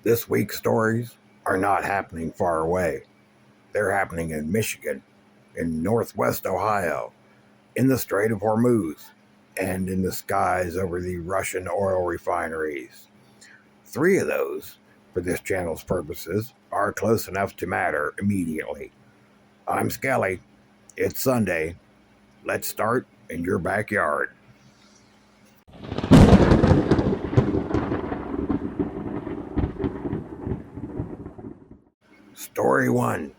This week's stories are not happening far away. They're happening in Michigan, in northwest Ohio, in the Strait of Hormuz, and in the skies over the Russian oil refineries. Three of those, for this channel's purposes, are close enough to matter immediately. I'm Skelly. It's Sunday. Let's start in your backyard. Story 1,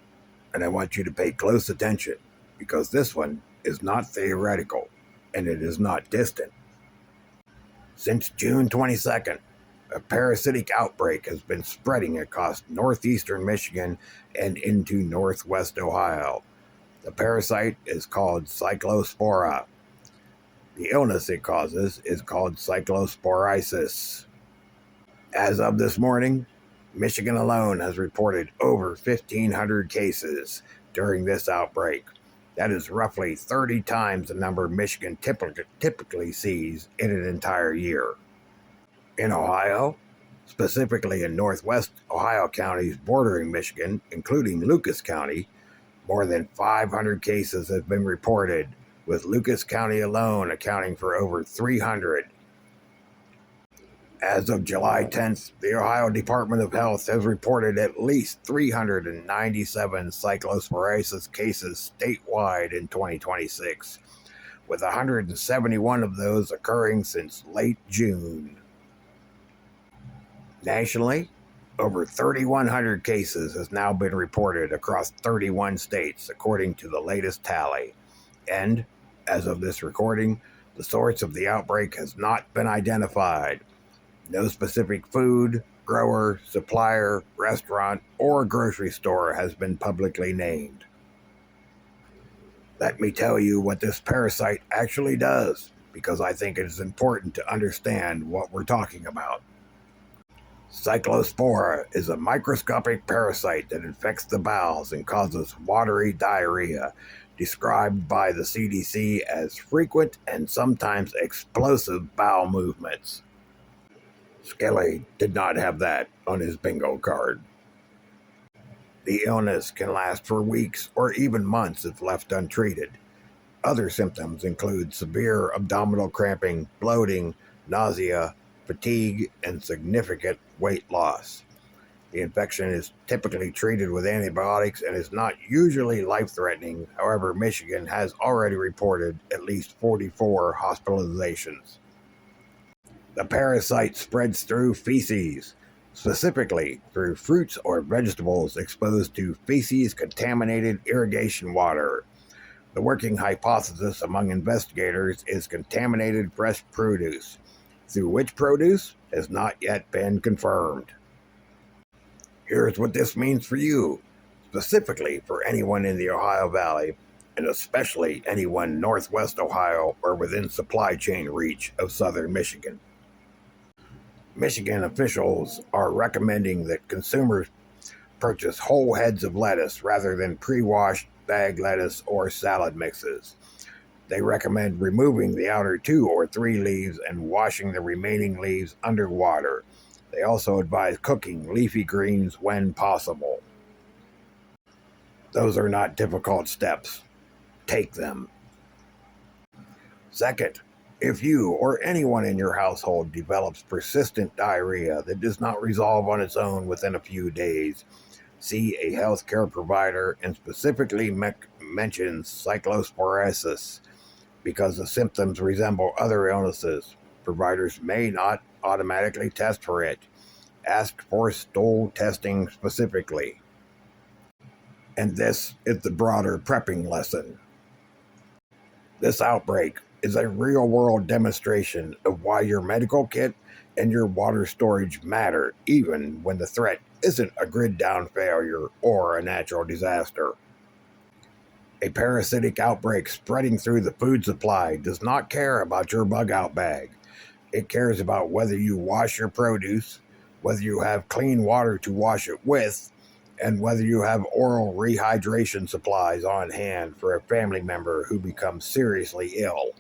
and I want you to pay close attention because this one is not theoretical and it is not distant. Since June 22nd, a parasitic outbreak has been spreading across northeastern Michigan and into northwest Ohio. The parasite is called Cyclospora. The illness it causes is called cyclosporiasis. As of this morning, Michigan alone has reported over 1,500 cases during this outbreak. That is roughly 30 times the number Michigan typically sees in an entire year. In Ohio, specifically in northwest Ohio counties bordering Michigan, including Lucas County, more than 500 cases have been reported, with Lucas County alone accounting for over 300. As of July 10th, the Ohio Department of Health has reported at least 397 cyclosporiasis cases statewide in 2026, with 171 of those occurring since late June. Nationally, over 3,100 cases has now been reported across 31 states, according to the latest tally. And, as of this recording, the source of the outbreak has not been identified. No specific food, grower, supplier, restaurant, or grocery store has been publicly named. Let me tell you what this parasite actually does, because I think it is important to understand what we're talking about. Cyclospora is a microscopic parasite that infects the bowels and causes watery diarrhea, described by the CDC as frequent and sometimes explosive bowel movements. Skelly did not have that on his bingo card. The illness can last for weeks or even months if left untreated. Other symptoms include severe abdominal cramping, bloating, nausea, fatigue, and significant weight loss. The infection is typically treated with antibiotics and is not usually life-threatening. However, Michigan has already reported at least 44 hospitalizations. The parasite spreads through feces, specifically through fruits or vegetables exposed to feces-contaminated irrigation water. The working hypothesis among investigators is contaminated fresh produce, through which produce has not yet been confirmed. Here's what this means for you, specifically for anyone in the Ohio Valley, and especially anyone northwest Ohio or within supply chain reach of southern Michigan. Michigan officials are recommending that consumers purchase whole heads of lettuce rather than pre-washed bag lettuce or salad mixes. They recommend removing the outer 2 or 3 leaves and washing the remaining leaves under water. They also advise cooking leafy greens when possible. Those are not difficult steps. Take them. Second, if you or anyone in your household develops persistent diarrhea that does not resolve on its own within a few days, see a healthcare provider and specifically mention cyclosporiasis because the symptoms resemble other illnesses. Providers may not automatically test for it. Ask for stool testing specifically. And this is the broader prepping lesson. This outbreak is a real-world demonstration of why your medical kit and your water storage matter, even when the threat isn't a grid-down failure or a natural disaster. A parasitic outbreak spreading through the food supply does not care about your bug-out bag. It cares about whether you wash your produce, whether you have clean water to wash it with, and whether you have oral rehydration supplies on hand for a family member who becomes seriously ill.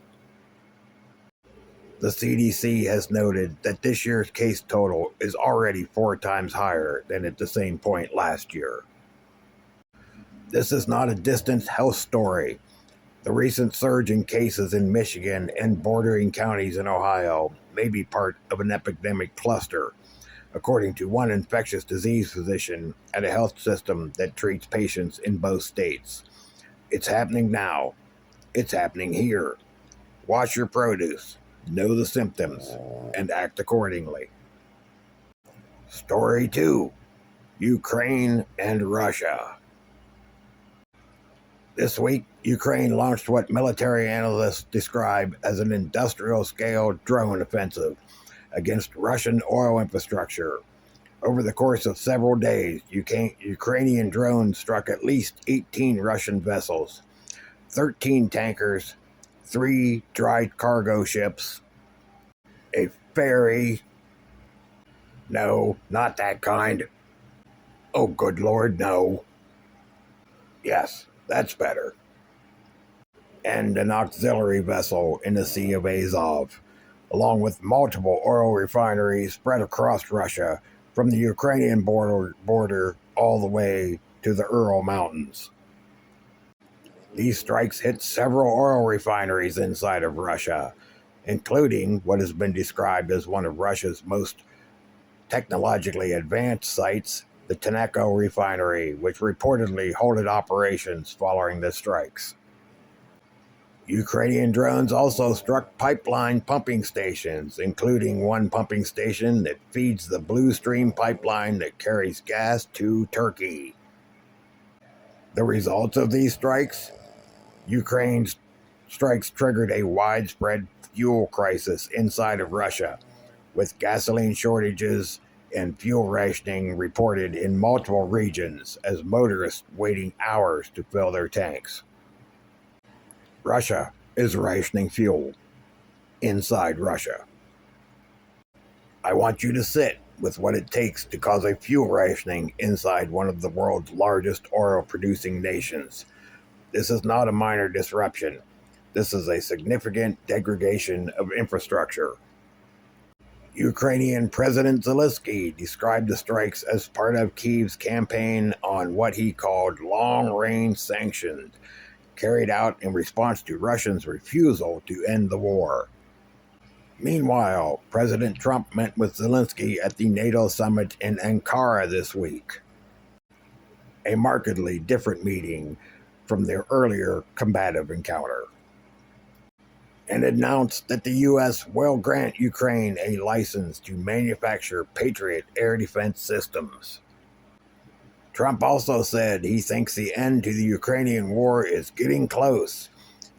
The CDC has noted that this year's case total is already 4 times higher than at the same point last year. This is not a distant health story. The recent surge in cases in Michigan and bordering counties in Ohio may be part of an epidemic cluster, according to one infectious disease physician at a health system that treats patients in both states. It's happening now. It's happening here. Wash your produce, know the symptoms, and act accordingly. Story 2: Ukraine and Russia. This week, Ukraine launched what military analysts describe as an industrial-scale drone offensive against Russian oil infrastructure. Over the course of several days, Ukrainian drones struck at least 18 Russian vessels, 13 tankers, 3 dry cargo ships, a ferry. No, not that kind. Oh, good Lord, no. Yes, that's better. And an auxiliary vessel in the Sea of Azov, along with multiple oil refineries spread across Russia from the Ukrainian border all the way to the Ural Mountains. These strikes hit several oil refineries inside of Russia, including what has been described as one of Russia's most technologically advanced sites, the Tenneco refinery, which reportedly halted operations following the strikes. Ukrainian drones also struck pipeline pumping stations, including one pumping station that feeds the Blue Stream pipeline that carries gas to Turkey. The results of these strikes? Ukraine's strikes triggered a widespread fuel crisis inside of Russia, with gasoline shortages and fuel rationing reported in multiple regions as motorists waiting hours to fill their tanks. Russia is rationing fuel inside Russia. I want you to sit with what it takes to cause a fuel rationing inside one of the world's largest oil-producing nations. This is not a minor disruption. This is a significant degradation of infrastructure. Ukrainian President Zelensky described the strikes as part of Kyiv's campaign on what he called long-range sanctions, carried out in response to Russia's refusal to end the war. Meanwhile, President Trump met with Zelensky at the NATO summit in Ankara this week, a markedly different meeting from their earlier combative encounter, and announced that the U.S. will grant Ukraine a license to manufacture Patriot air defense systems. Trump also said he thinks the end to the Ukrainian war is getting close.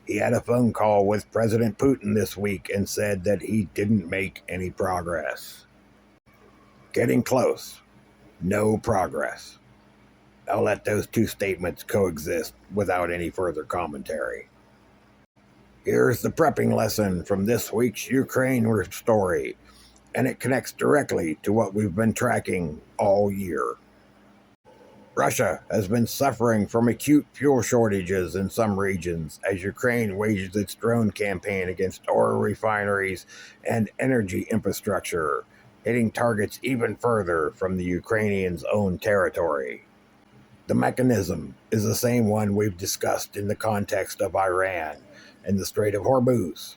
He had a phone call with President Putin this week and said that he didn't make any progress. Getting close. No progress. I'll let those two statements coexist without any further commentary. Here's the prepping lesson from this week's Ukraine story, and it connects directly to what we've been tracking all year. Russia has been suffering from acute fuel shortages in some regions as Ukraine wages its drone campaign against oil refineries and energy infrastructure, hitting targets even further from the Ukrainians' own territory. The mechanism is the same one we've discussed in the context of Iran and the Strait of Hormuz.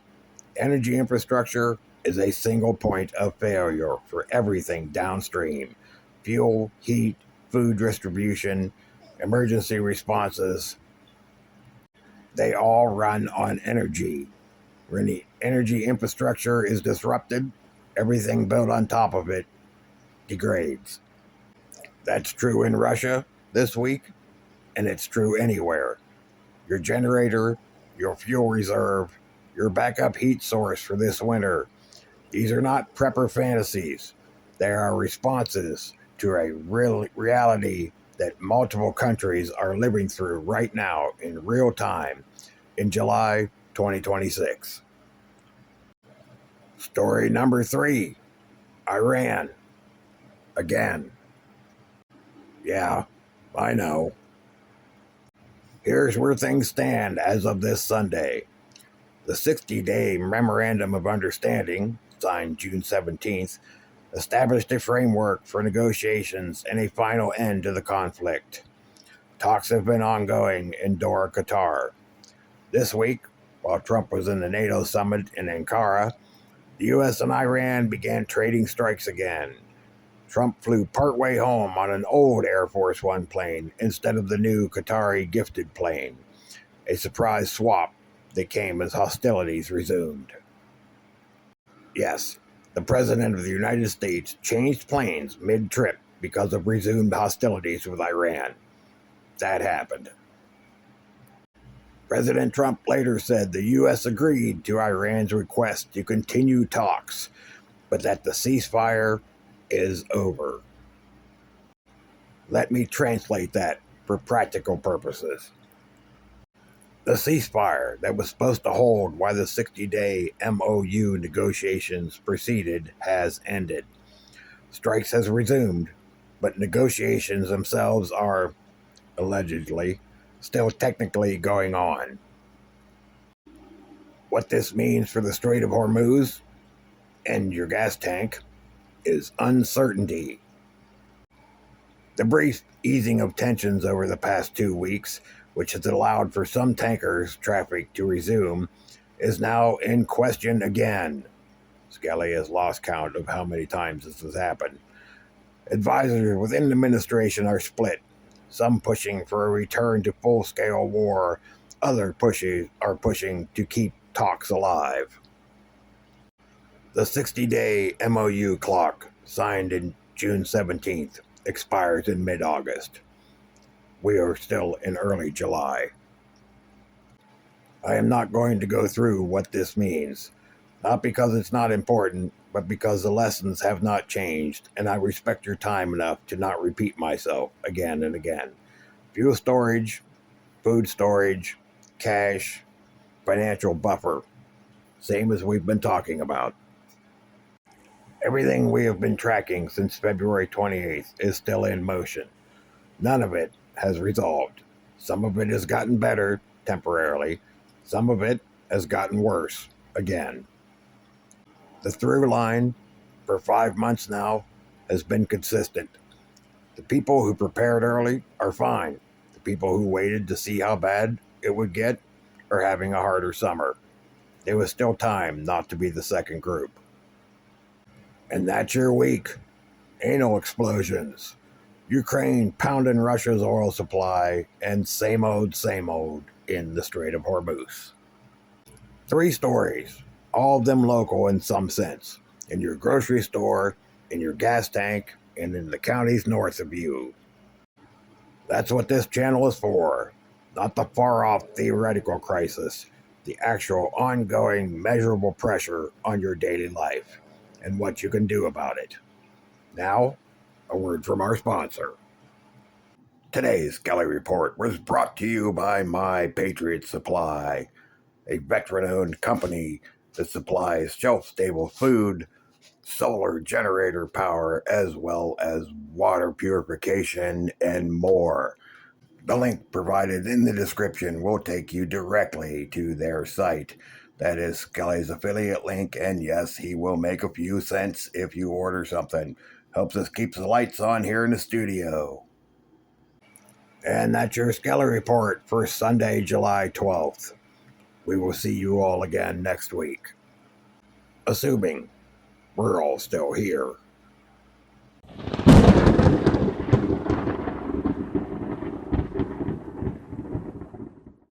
Energy infrastructure is a single point of failure for everything downstream: fuel, heat, food distribution, emergency responses. They all run on energy. When the energy infrastructure is disrupted, everything built on top of it degrades. That's true in Russia this week, and it's true anywhere. Your generator, your fuel reserve, your backup heat source for this winter. These are not prepper fantasies. They are responses to a real reality that multiple countries are living through right now in real time in July 2026. Story number 3: Iran. Again. Yeah, I know. Here's where things stand as of this Sunday. The 60-day Memorandum of Understanding, signed June 17th, established a framework for negotiations and a final end to the conflict. Talks have been ongoing in Doha, Qatar. This week, while Trump was in the NATO summit in Ankara, the U.S. and Iran began trading strikes again. Trump flew partway home on an old Air Force One plane instead of the new Qatari gifted plane, a surprise swap that came as hostilities resumed. Yes, the President of the United States changed planes mid-trip because of resumed hostilities with Iran. That happened. President Trump later said the U.S. agreed to Iran's request to continue talks, but that the ceasefire is over. Let me translate that for practical purposes. The ceasefire that was supposed to hold while the 60-day MOU negotiations proceeded has ended. Strikes has resumed, but negotiations themselves are, allegedly, still technically going on. What this means for the Strait of Hormuz and your gas tank is uncertainty. The brief easing of tensions over the past 2 weeks, which has allowed for some tankers' traffic to resume, is now in question again. Skelly has lost count of how many times this has happened. Advisors within the administration are split, some pushing for a return to full-scale war, others are pushing to keep talks alive. The 60-day MOU clock, signed in June 17th, expires in mid-August. We are still in early July. I am not going to go through what this means, not because it's not important, but because the lessons have not changed, and I respect your time enough to not repeat myself again and again. Fuel storage, food storage, cash, financial buffer, same as we've been talking about. Everything we have been tracking since February 28th is still in motion. None of it has resolved. Some of it has gotten better temporarily. Some of it has gotten worse again. The through line for 5 months now has been consistent. The people who prepared early are fine. The people who waited to see how bad it would get are having a harder summer. There was still time not to be the second group. And that's your week. Anal explosions. Ukraine pounding Russia's oil supply, and same old in the Strait of Hormuz. 3 stories, all of them local in some sense, in your grocery store, in your gas tank, and in the counties north of you. That's what this channel is for, not the far-off theoretical crisis, the actual ongoing measurable pressure on your daily life, and what you can do about it. Now, a word from our sponsor. Today's Skelly Report was brought to you by my Patriot Supply, a veteran-owned company that supplies shelf-stable food, solar generator power, as well as water purification and more. The link provided in the description will take you directly to their site. That is Skelly's affiliate link, and yes, he will make a few cents if you order something. Helps us keep the lights on here in the studio. And that's your Skelly Report for Sunday, July 12th. We will see you all again next week. Assuming we're all still here.